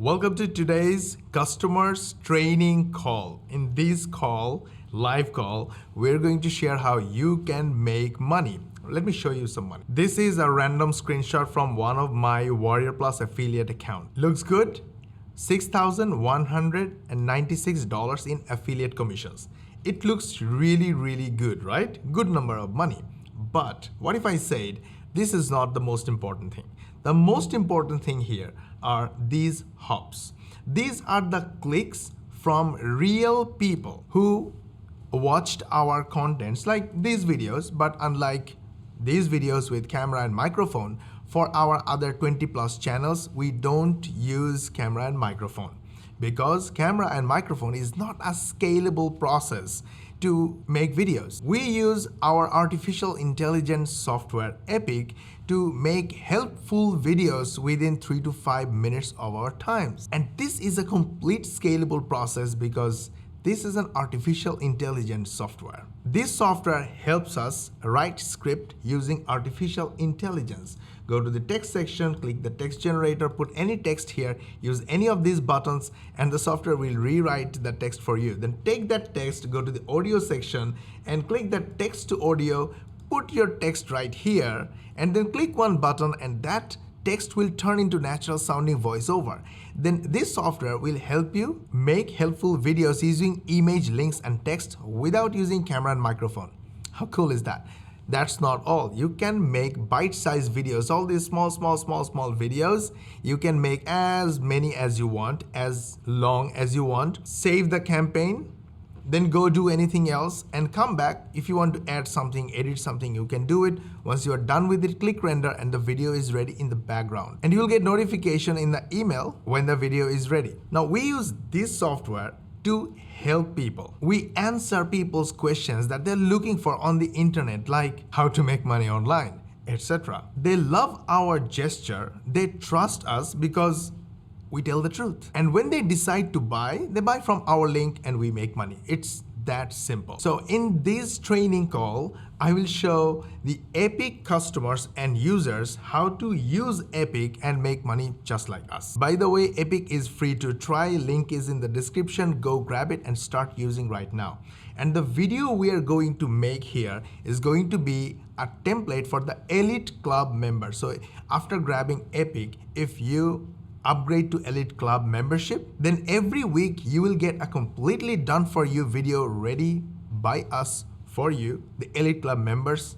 Welcome to today's customers training call. In this call, live call, we're going to share how you can make money. Let me show you some money. This is a random screenshot from one of my Warrior Plus affiliate account. Looks good? $6,196 in affiliate commissions. It looks really good, right? Good number of money. But what if I said this is not the most important thing? The most important thing here are these hops. These are the clicks from real people who watched our contents like these videos, but unlike these videos with camera and microphone, for our other 20 plus channels, we don't use camera and microphone because camera and microphone is not a scalable process to make videos. We use our artificial intelligence software Epic to make helpful videos within 3 to 5 minutes of our times. And this is a complete scalable process because this is an artificial intelligence software. This software helps us write script using artificial intelligence. Go to the text section, click the text generator, put any text here, use any of these buttons, and the software will rewrite the text for you. Then take that text, go to the audio section, and click the text to audio, put your text right here, and then click one button, and that text will turn into natural sounding voiceover. Then this software will help you make helpful videos using image, links, and text without using camera and microphone. How cool is that? That's not all. You can make bite-sized videos, all these small videos. You can make as many as you want, as long as you want. Save the campaign, then go do anything else and come back. If you want to add something, edit something, you can do it. Once you are done with it, click render and the video is ready in the background. And you will get notification in the email when the video is ready. Now we use this software to help people. We answer people's questions that they're looking for on the internet, like how to make money online, etc. They love our gesture. They trust us because we tell the truth. And when they decide to buy, they buy from our link and we make money. It's that simple. So in this training call, I will show the Epic customers and users how to use Epic and make money just like us. By the way, Epic is free to try. Link is in the description. Go grab it and start using right now. And the video we are going to make here is going to be a template for the Elite Club members. So after grabbing Epic, if you upgrade to Elite Club membership, then every week you will get a completely done for you video ready by us for you, the Elite Club members,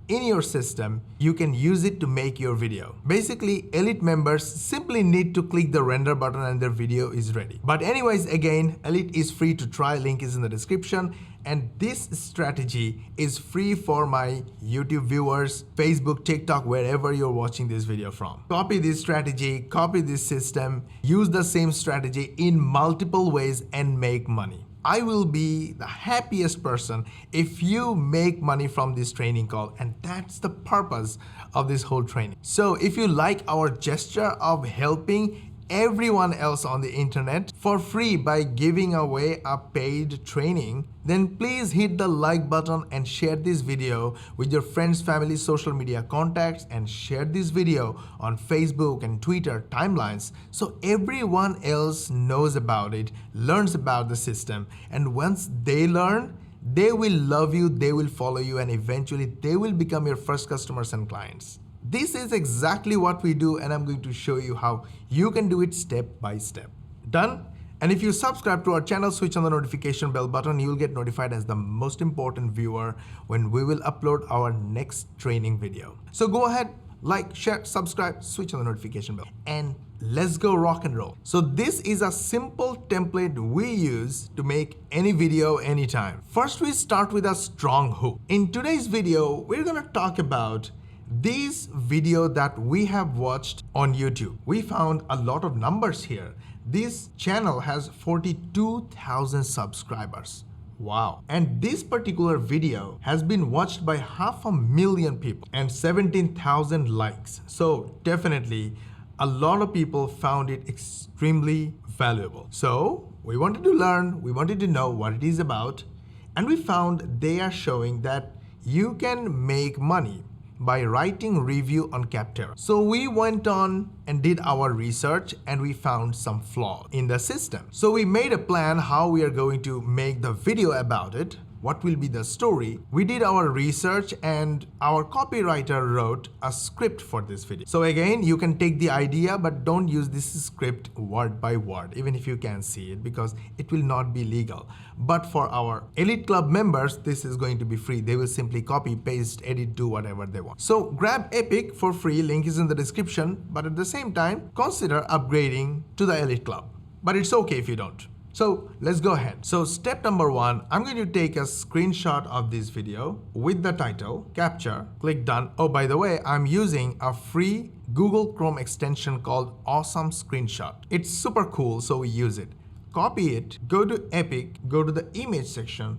in your system. You can use it to make your video. Basically, Elite members simply need to click the render button and their video is ready. But anyways, again, Elite is free to try. Link is in the description. And this strategy is free for my YouTube viewers, Facebook, TikTok, wherever you're watching this video from. Copy this strategy, copy this system, use the same strategy in multiple ways and make money. I will be the happiest person if you make money from this training call, and that's the purpose of this whole training. So if you like our gesture of helping everyone else on the internet for free by giving away a paid training, then please hit the like button and share this video with your friends, family, social media contacts, and share this video on Facebook and Twitter timelines so everyone else knows about it, learns about the system, and once they learn, they will love you, they will follow you, and eventually they will become your first customers and clients. This is exactly what we do, and I'm going to show you how you can do it step by step. Done? And if you subscribe to our channel, switch on the notification bell button, you will get notified as the most important viewer when we will upload our next training video. So go ahead, like, share, subscribe, switch on the notification bell, and let's go rock and roll. So this is a simple template we use to make any video anytime. First, we start with a strong hook. In today's video, we're gonna talk about this video that we have watched on YouTube. We found a lot of numbers here. This channel has 42,000 subscribers. Wow. And this particular video has been watched by 500,000 people and 17,000 likes. So definitely a lot of people found it extremely valuable. So we wanted to learn, we wanted to know what it is about, and we found they are showing that you can make money by writing review on Capterra. So we went on and did our research and we found some flaws in the system. So we made a plan how we are going to make the video about it. What will be the story? We did our research and our copywriter wrote a script for this video. So again, you can take the idea, but don't use this script word by word, even if you can see it, because it will not be legal. But for our Elite Club members, this is going to be free. They will simply copy, paste, edit, do whatever they want. So grab Epic for free, link is in the description, but at the same time, consider upgrading to the Elite Club. But it's okay if you don't. So let's go ahead. So step number 1, I'm going to take a screenshot of this video with the title, capture, click done. Oh, by the way, I'm using a free Google Chrome extension called Awesome Screenshot. It's super cool, so we use it. Copy it, go to Epic, go to the image section,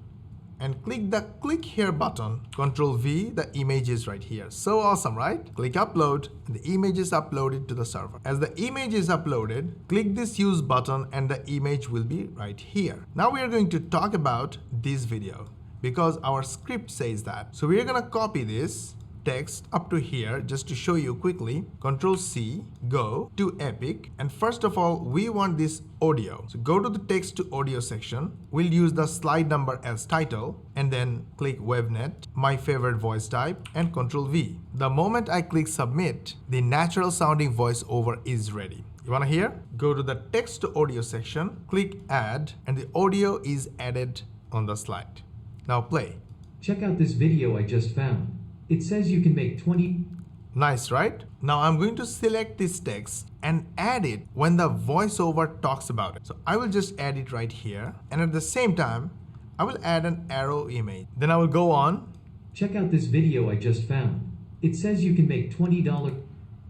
and click the click here button, Control V, the image is right here. So awesome, right? Click upload, and the image is uploaded to the server. As the image is uploaded, click this use button and the image will be right here. Now we are going to talk about this video because our script says that. So we are gonna copy this text up to here just to show you quickly. Control C, go to Epic, and first of all we want this audio. So go to the text to audio section. We'll use the slide number as title and then click WebNet, my favorite voice type, and Control V. The moment I click submit, the natural sounding voiceover is ready. You wanna hear? Go to the text to audio section, click add, and the audio is added on the slide. Now play. Check out this video I just found. It says you can make 20. Nice, right? Now I'm going to select this text and add it when the voiceover talks about it. So I will just add it right here. And at the same time, I will add an arrow image. Then I will go on. Check out this video I just found. It says you can make $20.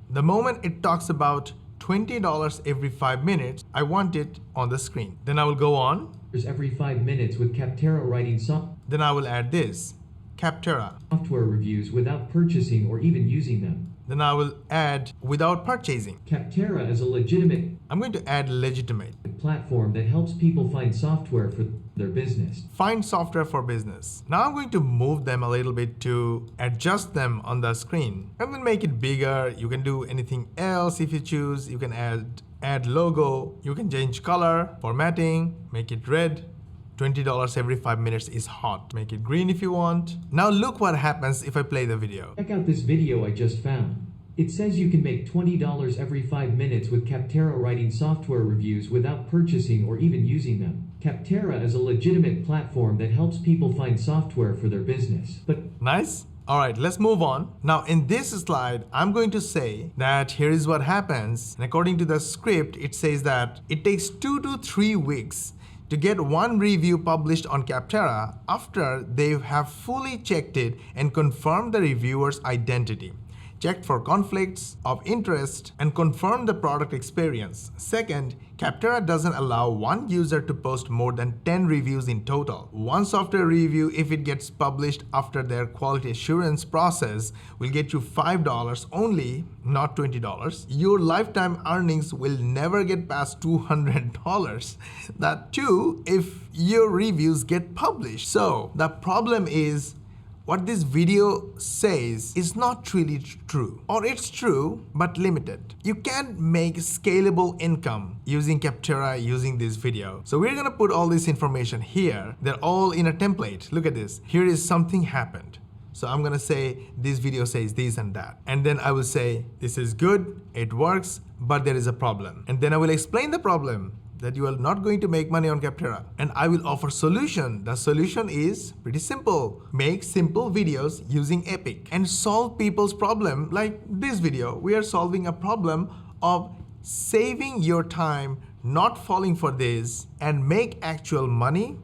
The moment it talks about $20 every 5 minutes, I want it on the screen. Then I will go on. Every 5 minutes with Capterra writing Then I will add this. Capterra. software reviews without purchasing or even using them. Then I will add without purchasing. Capterra is a legitimate I'm going to add legitimate. platform that helps people find software for their business. Find software for business. Now I'm going to move them a little bit to adjust them on the screen. I'm going to make it bigger. You can do anything else if you choose. You can add logo. You can change color, formatting, make it red. $20 every 5 minutes is hot. Make it green if you want. Now look what happens if I play the video. Check out this video I just found. It says you can make $20 every 5 minutes with Capterra writing software reviews without purchasing or even using them. Capterra is a legitimate platform that helps people find software for their business. But nice. All right, let's move on. Now in this slide, I'm going to say that here is what happens. And according to the script, it says that it takes 2 to 3 weeks to get one review published on Capterra after they have fully checked it and confirmed the reviewer's identity, checked for conflicts of interest, and confirmed the product experience. Second, Capterra doesn't allow one user to post more than 10 reviews in total. One software review, if it gets published after their quality assurance process, will get you $5 only, not $20. Your lifetime earnings will never get past $200. That too, if your reviews get published. So the problem is, what this video says is not really true, or it's true but limited. You can't make scalable income using Capterra using this video. So we're gonna put all this information here. They're all in a template. Look at this. Here is something happened. So I'm gonna say this video says this and that. And then I will say this is good, it works, but there is a problem. And then I will explain the problem, that you are not going to make money on Capterra. And I will offer solution. The solution is pretty simple. Make simple videos using Epic and solve people's problem. Like this video, we are solving a problem of saving your time, not falling for this, and make actual money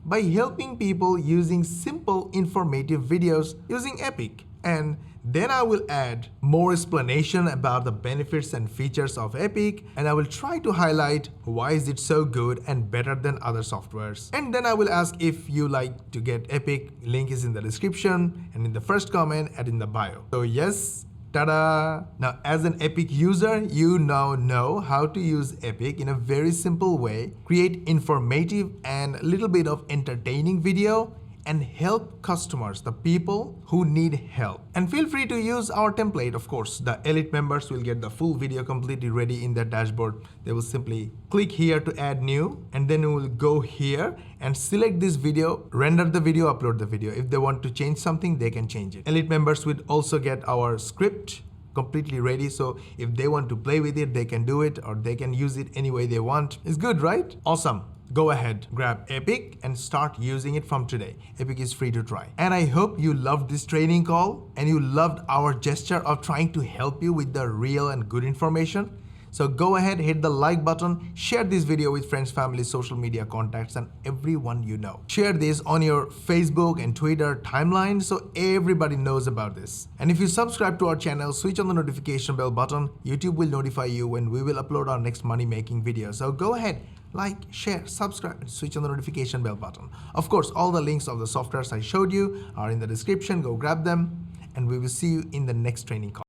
by helping people using simple informative videos using Epic. And then I will add more explanation about the benefits and features of Epic, and I will try to highlight why is it so good and better than other softwares. And then I will ask if you like to get Epic. Link is in the description and in the first comment and in the bio. So yes, ta-da! Now as an Epic user, you now know how to use Epic in a very simple way, create informative and a little bit of entertaining video, and help customers, the people who need help. And feel free to use our template, of course. The elite members will get the full video completely ready in their dashboard. They will simply click here to add new, and then we will go here and select this video, render the video, upload the video. If they want to change something, they can change it. Elite members will also get our script completely ready, so if they want to play with it, they can do it, or they can use it any way they want. It's good, right? Awesome. Go ahead, grab Epic and start using it from today. Epic is free to try. And I hope you loved this training call and you loved our gesture of trying to help you with the real and good information. So go ahead, hit the like button, share this video with friends, family, social media contacts, and everyone you know. Share this on your Facebook and Twitter timeline so everybody knows about this. And if you subscribe to our channel, switch on the notification bell button. YouTube will notify you when we will upload our next money-making video. So go ahead, like, share, subscribe, and switch on the notification bell button. Of course, all the links of the softwares I showed you are in the description. Go grab them, and we will see you in the next training call.